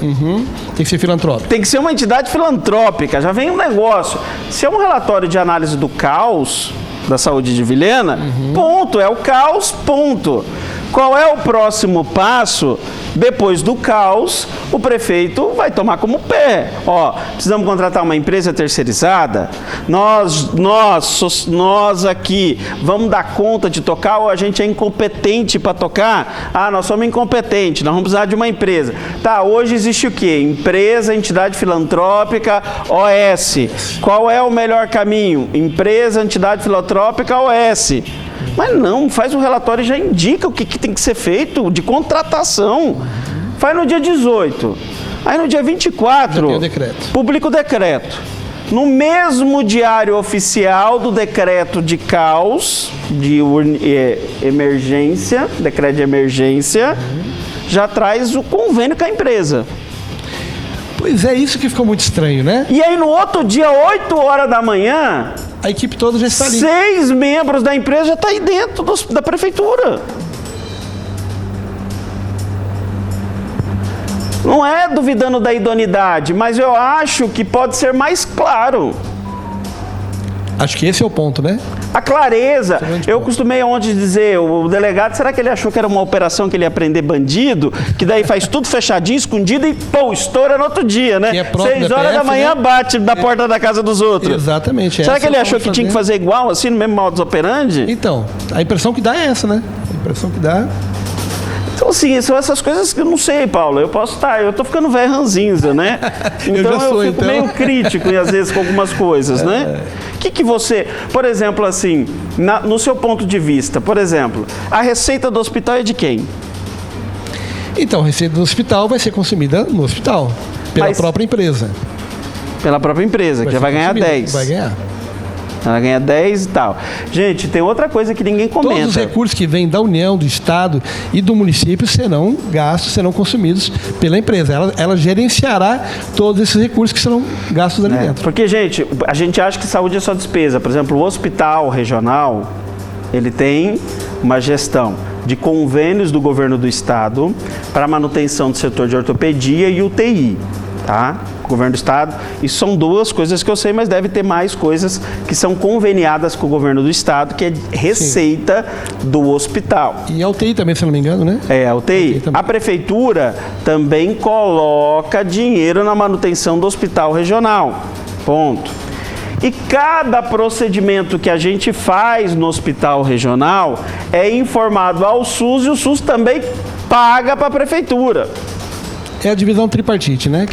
Tem que ser filantrópica. Tem que ser uma entidade filantrópica. Já vem um negócio. Se é um relatório de análise do caos da saúde de Vilhena, ponto. É o caos, ponto. Qual é o próximo passo? Depois do caos, o prefeito vai tomar como pé. Precisamos contratar uma empresa terceirizada? Nós aqui vamos dar conta de tocar ou a gente é incompetente para tocar? Nós somos incompetentes, nós vamos precisar de uma empresa. Tá, hoje existe o quê? Empresa, entidade filantrópica, OS. Qual é o melhor caminho? Empresa, entidade filantrópica, OS. Mas não, faz um relatório e já indica o que tem que ser feito de contratação. Faz no dia 18. Aí no dia 24, publica o decreto. No mesmo diário oficial do decreto de caos, de emergência, decreto de emergência, já traz o convênio com a empresa. Pois é, isso que ficou muito estranho, né? E aí no outro dia, 8 horas da manhã, A equipe toda já está ali. 6 membros da empresa já está aí dentro da prefeitura. Não é duvidando da idoneidade, mas eu acho que pode ser mais claro. Acho que esse é o ponto, né? A clareza. Eu costumei ontem dizer, o delegado, será que ele achou que era uma operação que ele ia prender bandido? Que daí faz tudo fechadinho, escondido e, pô, estoura no outro dia, né? 6 horas da manhã, né? Bate na porta da casa dos outros. Exatamente. Será que ele achou que tinha que fazer igual, assim, no mesmo modus operandi? Então, a impressão que dá é essa, né? A impressão que dá... Então, assim, são essas coisas que eu não sei, Paulo. Eu tô ficando velho ranzinza, né? Então eu fico meio crítico, e às vezes, com algumas coisas, né? O que você... Por exemplo, assim, no seu ponto de vista, por exemplo, a receita do hospital é de quem? Então, a receita do hospital vai ser consumida no hospital, pela própria empresa. Pela própria empresa, que já vai ganhar 10. Vai ganhar. Ela ganha 10 e tal. Gente, tem outra coisa que ninguém comenta. Todos os recursos que vêm da União, do Estado e do município serão gastos, serão consumidos pela empresa. Ela gerenciará todos esses recursos que serão gastos ali dentro. Porque, gente, a gente acha que saúde é só despesa. Por exemplo, o hospital regional, ele tem uma gestão de convênios do governo do Estado para manutenção do setor de ortopedia e UTI. Tá? Governo do Estado, isso são 2 coisas que eu sei, mas deve ter mais coisas que são conveniadas com o governo do Estado, que é receita do hospital. E a UTI também, se não me engano, né? É, a UTI. A prefeitura também coloca dinheiro na manutenção do hospital regional. Ponto. E cada procedimento que a gente faz no hospital regional é informado ao SUS e o SUS também paga para a prefeitura. É a divisão tripartite, né?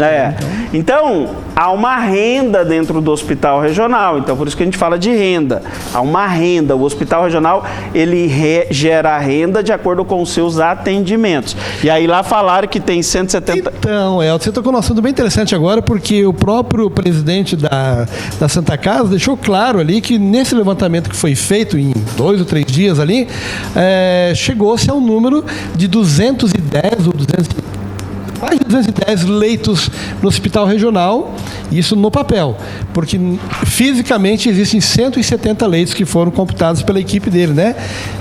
Então, há uma renda dentro do hospital regional. Então, por isso que a gente fala de renda. Há uma renda. O hospital regional, ele gera renda de acordo com os seus atendimentos. E aí lá falaram que tem 170... Então, você tocou num assunto bem interessante agora, porque o próprio presidente da Santa Casa deixou claro ali que nesse levantamento que foi feito em 2 ou 3 dias ali, chegou-se a um número de 210 ou 200... mais de 210 leitos no hospital regional, isso no papel, porque fisicamente existem 170 leitos que foram computados pela equipe dele, né?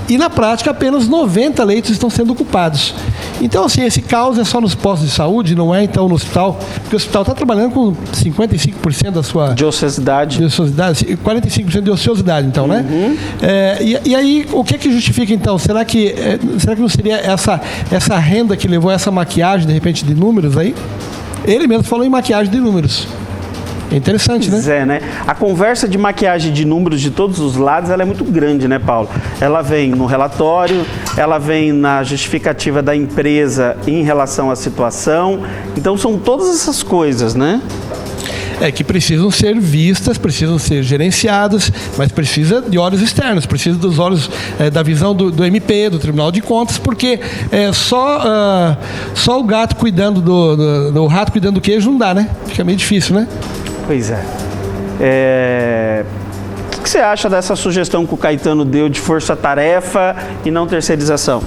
E na prática apenas 90 leitos estão sendo ocupados. Então, assim, esse caos é só nos postos de saúde, não é então no hospital, porque o hospital está trabalhando com 55% da sua... De ociosidade. 45% de ociosidade, então, né? E aí, o que justifica, então? Será que não seria essa renda que levou a essa maquiagem, de repente, de números aí? Ele mesmo falou em maquiagem de números. É interessante, né? Pois é, né? A conversa de maquiagem de números de todos os lados, ela é muito grande, né, Paulo? Ela vem no relatório, ela vem na justificativa da empresa em relação à situação. Então, são todas essas coisas, né? Que precisam ser vistas, precisam ser gerenciadas, mas precisa de olhos externos, precisa dos olhos da visão do MP, do Tribunal de Contas, porque só o gato cuidando do rato cuidando do queijo não dá, né? Fica meio difícil, né? Pois é. O que você acha dessa sugestão que o Caetano deu de força-tarefa e não terceirização?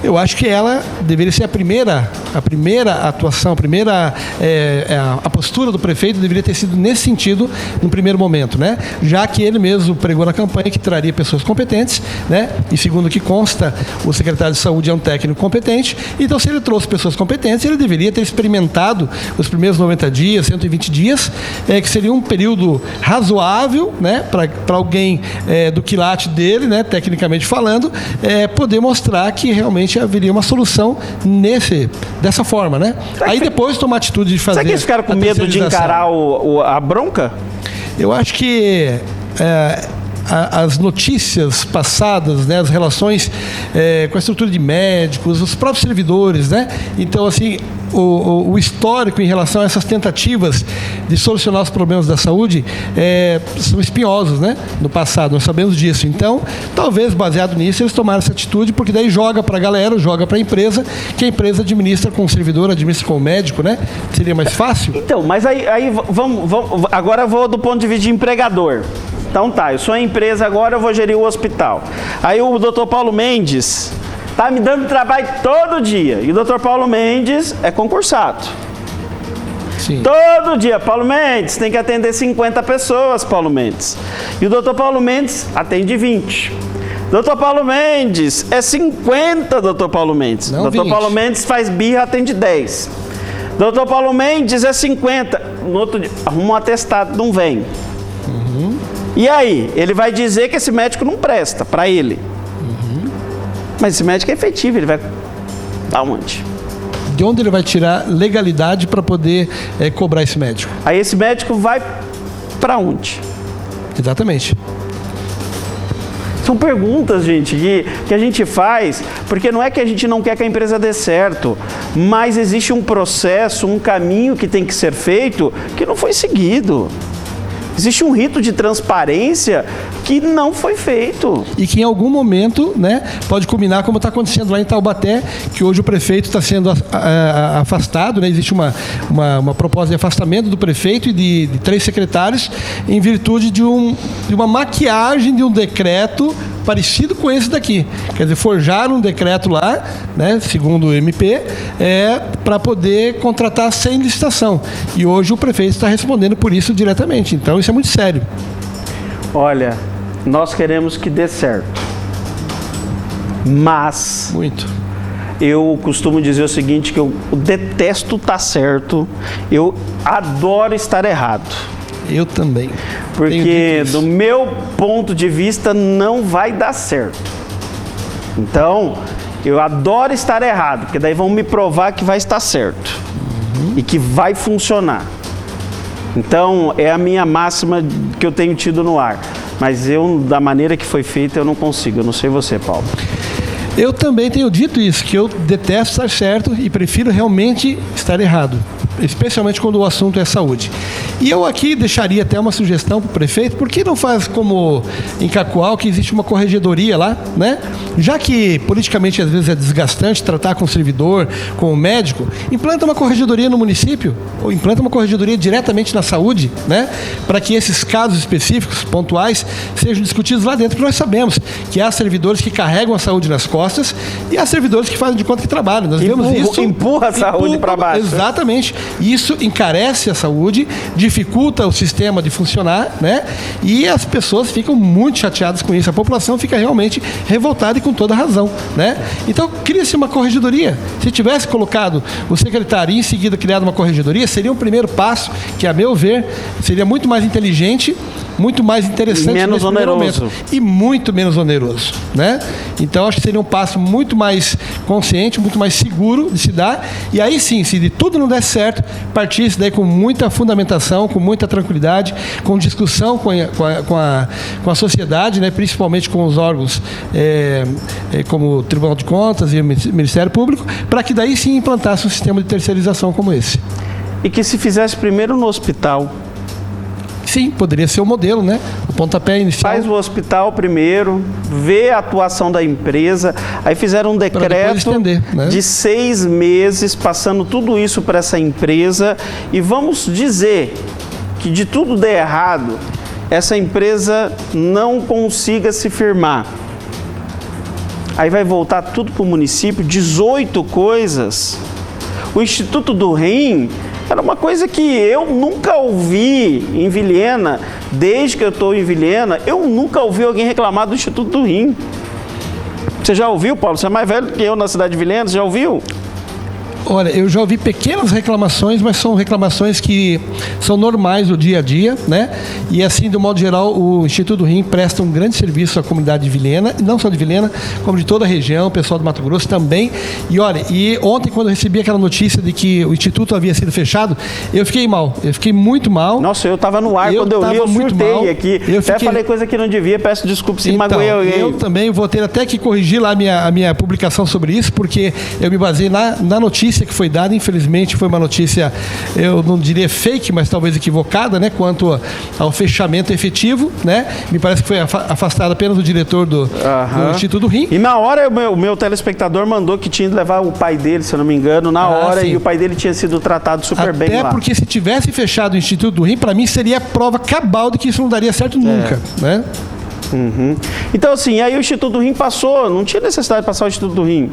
Eu acho que ela deveria ser a primeira atuação, a postura do prefeito deveria ter sido nesse sentido no primeiro momento, né? Já que ele mesmo pregou na campanha que traria pessoas competentes, né? E segundo o que consta, o secretário de saúde é um técnico competente, então se ele trouxe pessoas competentes, ele deveria ter experimentado os primeiros 90 dias, 120 dias, que seria um período razoável, né? Para alguém do quilate dele, né? Tecnicamente falando, poder mostrar que realmente haveria uma solução dessa forma, né? Aí depois tomar atitude de fazer... Será que eles ficaram com medo de encarar a bronca? Eu acho que as notícias passadas, né, as relações com a estrutura de médicos, os próprios servidores, né? Então, assim, o histórico em relação a essas tentativas de solucionar os problemas da saúde são espinhosos, né? No passado, nós sabemos disso. Então, talvez, baseado nisso, eles tomaram essa atitude, porque daí joga para a galera, joga para a empresa, que a empresa administra com o servidor, administra com o médico, né? Seria mais fácil? Então, mas aí vamos agora eu vou do ponto de vista de empregador. Então tá, eu sou a empresa agora, eu vou gerir o hospital. Aí o doutor Paulo Mendes tá me dando trabalho todo dia. E o doutor Paulo Mendes é concursado. Sim. Todo dia, Paulo Mendes tem que atender 50 pessoas, Paulo Mendes. E o doutor Paulo Mendes atende 20. Doutor Paulo Mendes é 50, doutor Paulo Mendes. Não doutor 20. Paulo Mendes faz birra, atende 10. Doutor Paulo Mendes é 50. No outro dia, arruma um atestado, não vem. E aí? Ele vai dizer que esse médico não presta para ele. Mas esse médico é efetivo, ele vai dar onde? De onde ele vai tirar legalidade para poder cobrar esse médico? Aí esse médico vai para onde? Exatamente. São perguntas, gente, que a gente faz, porque não é que a gente não quer que a empresa dê certo, mas existe um processo, um caminho que tem que ser feito que não foi seguido. Existe um rito de transparência que não foi feito. E que em algum momento, né, pode culminar como está acontecendo lá em Taubaté, que hoje o prefeito está sendo afastado, né? Existe uma proposta de afastamento do prefeito e de 3 secretários em virtude de uma maquiagem de um decreto parecido com esse daqui. Quer dizer, forjaram um decreto lá, né, segundo o MP, para poder contratar sem licitação. E hoje o prefeito está respondendo por isso diretamente. Então, isso é muito sério. Olha, nós queremos que dê certo. Mas... Muito. Eu costumo dizer o seguinte, que eu detesto estar certo, eu adoro estar errado. Eu também. Porque do meu ponto de vista não vai dar certo. Então, eu adoro estar errado, porque daí vão me provar que vai estar certo. E que vai funcionar. Então, é a minha máxima que eu tenho tido no ar. Mas eu, da maneira que foi feita, eu não consigo. Eu não sei você, Paulo. Eu também tenho dito isso, que eu detesto estar certo e prefiro realmente estar errado, especialmente quando o assunto é saúde. E eu aqui deixaria até uma sugestão para o prefeito, por que não faz como em Cacoal, que existe uma corregedoria lá, né? Já que politicamente às vezes é desgastante tratar com o servidor, com o médico, implanta uma corregedoria no município, ou implanta uma corregedoria diretamente na saúde, né? Para que esses casos específicos, pontuais, sejam discutidos lá dentro, porque nós sabemos que há servidores que carregam a saúde nas costas e há servidores que fazem de conta que trabalham. Nós vemos isso. Empurra a saúde para baixo. Exatamente. Isso encarece a saúde, dificulta o sistema de funcionar, né? E as pessoas ficam muito chateadas com isso. A população fica realmente revoltada e com toda razão, né? Então, cria-se uma corregedoria. Se tivesse colocado o secretário e em seguida criado uma corregedoria, seria um primeiro passo que, a meu ver, seria muito mais inteligente, muito mais interessante, menos oneroso e muito menos oneroso, né? Então acho que seria um passo muito mais consciente, muito mais seguro de se dar, e aí sim, se de tudo não der certo, partisse daí com muita fundamentação, com muita tranquilidade, com discussão com a sociedade, né? Principalmente com os órgãos como o Tribunal de Contas e o Ministério Público, para que daí sim implantasse um sistema de terceirização como esse. E que se fizesse primeiro no hospital. Sim, poderia ser o modelo, né? O pontapé inicial. Faz o hospital primeiro, vê a atuação da empresa, aí fizeram um decreto estender, né? de 6 meses, passando tudo isso para essa empresa, e vamos dizer que de tudo der errado, essa empresa não consiga se firmar. Aí vai voltar tudo para o município, 18 coisas. O Instituto do Rim era uma coisa que eu nunca ouvi em Vilhena, desde que eu estou em Vilhena, eu nunca ouvi alguém reclamar do Instituto do Rim. Você já ouviu, Paulo? Você é mais velho que eu na cidade de Vilhena, você já ouviu? Olha, eu já ouvi pequenas reclamações, mas são reclamações que são normais do dia a dia, né? E assim, do modo geral, o Instituto do Rim presta um grande serviço à comunidade de Vilhena, não só de Vilhena, como de toda a região, o pessoal do Mato Grosso também. E olha, e ontem quando eu recebi aquela notícia de que o Instituto havia sido fechado, eu fiquei mal, eu fiquei muito mal. Nossa, eu estava no ar quando eu li, eu surtei aqui. Até falei coisa que não devia, peço desculpa se magoei alguém. Eu também vou ter até que corrigir lá a minha publicação sobre isso, porque eu me baseei na notícia que foi dada. Infelizmente foi uma notícia, eu não diria fake, mas talvez equivocada, né, quanto ao fechamento efetivo, né? Me parece que foi afastado apenas o diretor do Instituto do Rim. E na hora o meu telespectador mandou que tinha de levar o pai dele, se eu não me engano, na hora, sim. E o pai dele tinha sido tratado super bem lá. Até porque se tivesse fechado o Instituto do Rim, para mim seria prova cabal de que isso não daria certo nunca, né? Então assim, aí o Instituto do Rim passou, não tinha necessidade de passar o Instituto do Rim.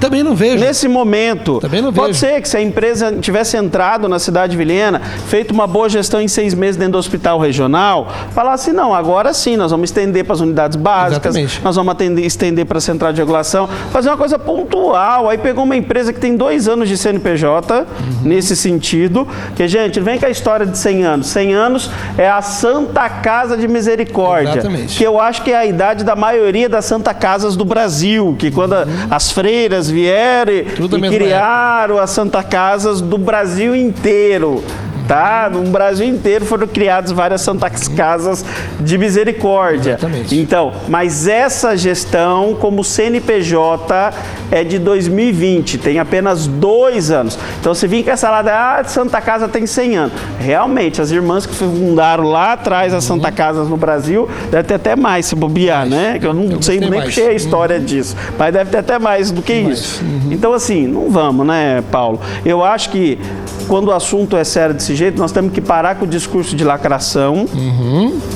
Também não vejo. Nesse momento. Também não Pode vejo. ser que se a empresa tivesse entrado na cidade de Vilhena, feito uma boa gestão em 6 meses dentro do hospital regional, falar assim, não, agora sim, nós vamos estender para as unidades básicas, Exatamente. nós vamos estender para a central de regulação, fazer uma coisa pontual. Aí pegou uma empresa que tem 2 anos de CNPJ, nesse sentido, que, gente, vem com a história de 100 anos. 100 anos é a Santa Casa de Misericórdia. Exatamente. Que eu acho que é a idade da maioria das Santa Casas do Brasil, que quando as freiras vieram Tudo a e mesma criaram as Santa Casas do Brasil inteiro. Tá? No Brasil inteiro foram criadas várias Santas Casas de Misericórdia. Exatamente. Então, mas essa gestão, como CNPJ, é de 2020, tem apenas 2 anos. Então, você vinha com essa lada, Santa Casa tem 100 anos. Realmente, as irmãs que fundaram lá atrás as Santa Casas no Brasil, deve ter até mais, se bobear, né? Que eu não sei, nem mais. puxei a história disso, mas deve ter até mais do que isso. Então, assim, não vamos, né, Paulo? Eu acho que quando o assunto é sério desse jeito, nós temos que parar com o discurso de lacração.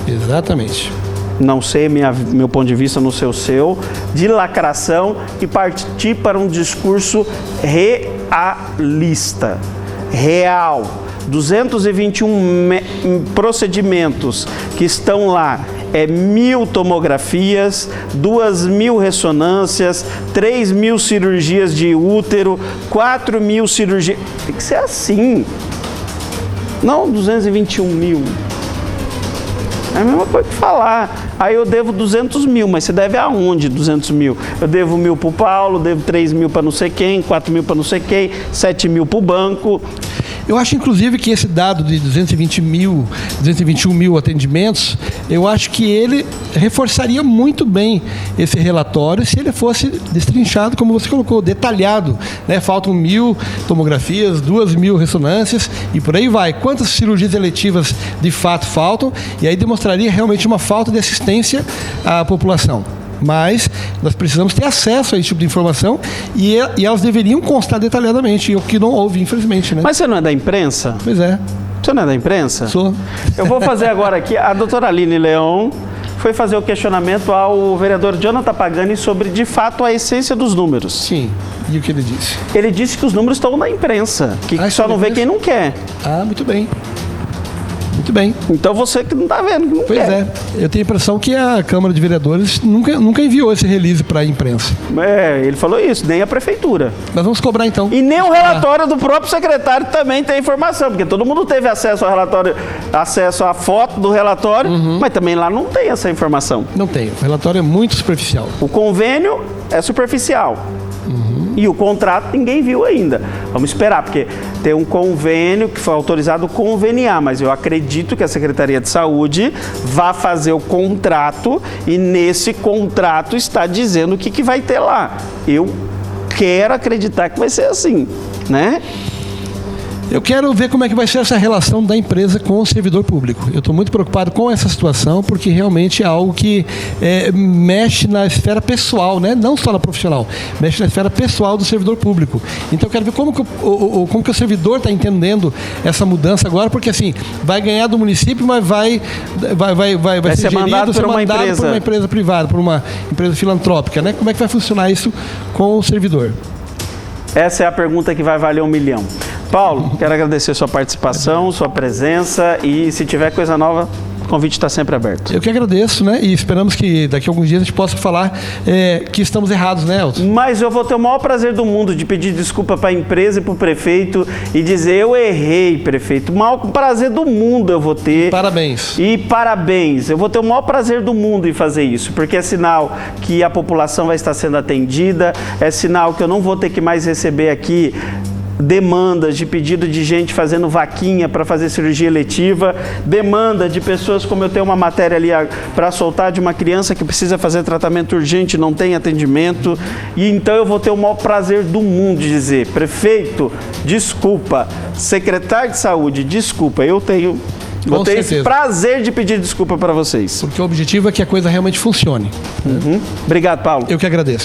Exatamente. Não sei meu ponto de vista, não sei o seu, de lacração, e partir para um discurso realista, real. 221 procedimentos que estão lá, 1.000 tomografias, 2.000 ressonâncias, 3.000 cirurgias de útero, 4.000 cirurgias. Tem que ser assim. Não 221 mil. É a mesma coisa que falar. Aí eu devo 200 mil, mas você deve aonde 200 mil? Eu devo 1.000 para o Paulo, devo 3 mil para não sei quem, 4 mil para não sei quem, 7 mil para o banco. Eu acho, inclusive, que esse dado de 221 mil atendimentos, eu acho que ele reforçaria muito bem esse relatório se ele fosse destrinchado, como você colocou, detalhado, né? Faltam 1.000 tomografias, 2.000 ressonâncias e por aí vai. Quantas cirurgias eletivas de fato faltam? E aí demonstraria realmente uma falta de assistência à população. Mas nós precisamos ter acesso a esse tipo de informação e elas deveriam constar detalhadamente, o que não houve, infelizmente, né? Mas você não é da imprensa? Pois é. Você não é da imprensa? Sou. Eu vou fazer agora aqui, a doutora Aline Leon foi fazer o questionamento ao vereador Jonathan Pagani sobre, de fato, a essência dos números. Sim. E o que ele disse? Ele disse que os números estão na imprensa, que Ah, só não vê quem não quer. Ah, muito bem. Muito bem. Então você que não está vendo, que não Pois quer. é. Eu tenho a impressão que a Câmara de Vereadores nunca enviou esse release para a imprensa. É, ele falou isso, nem a prefeitura. Nós vamos cobrar então. E nem o relatório do próprio secretário também tem informação, porque todo mundo teve acesso ao relatório, acesso à foto do relatório, mas também lá não tem essa informação. Não tem. O relatório é muito superficial. O convênio é superficial. E o contrato ninguém viu ainda. Vamos esperar, porque tem um convênio que foi autorizado conveniar, mas eu acredito que a Secretaria de Saúde vai fazer o contrato e nesse contrato está dizendo o que vai ter lá. Eu quero acreditar que vai ser assim, né? Eu quero ver como é que vai ser essa relação da empresa com o servidor público. Eu estou muito preocupado com essa situação, porque realmente é algo que mexe na esfera pessoal, né? Não só na profissional, mexe na esfera pessoal do servidor público. Então eu quero ver como que o servidor está entendendo essa mudança agora, porque assim, vai ganhar do município, mas vai ser mandado por uma empresa privada, por uma empresa filantrópica, né? Como é que vai funcionar isso com o servidor? Essa é a pergunta que vai valer 1 milhão. Paulo, quero agradecer sua participação, sua presença e se tiver coisa nova, o convite está sempre aberto. Eu que agradeço, né? E esperamos que daqui a alguns dias a gente possa falar que estamos errados, né, Elton? Mas eu vou ter o maior prazer do mundo de pedir desculpa para a empresa e para o prefeito e dizer, eu errei, prefeito. O maior prazer do mundo eu vou ter. Parabéns. E parabéns. Eu vou ter o maior prazer do mundo em fazer isso, porque é sinal que a população vai estar sendo atendida, é sinal que eu não vou ter que mais receber aqui demandas de pedido de gente fazendo vaquinha para fazer cirurgia eletiva, demanda de pessoas, como eu tenho uma matéria ali para soltar, de uma criança que precisa fazer tratamento urgente e não tem atendimento, e então eu vou ter o maior prazer do mundo de dizer, prefeito, desculpa, secretário de saúde, desculpa, vou ter esse prazer de pedir desculpa para vocês. Porque o objetivo é que a coisa realmente funcione. Obrigado, Paulo. Eu que agradeço.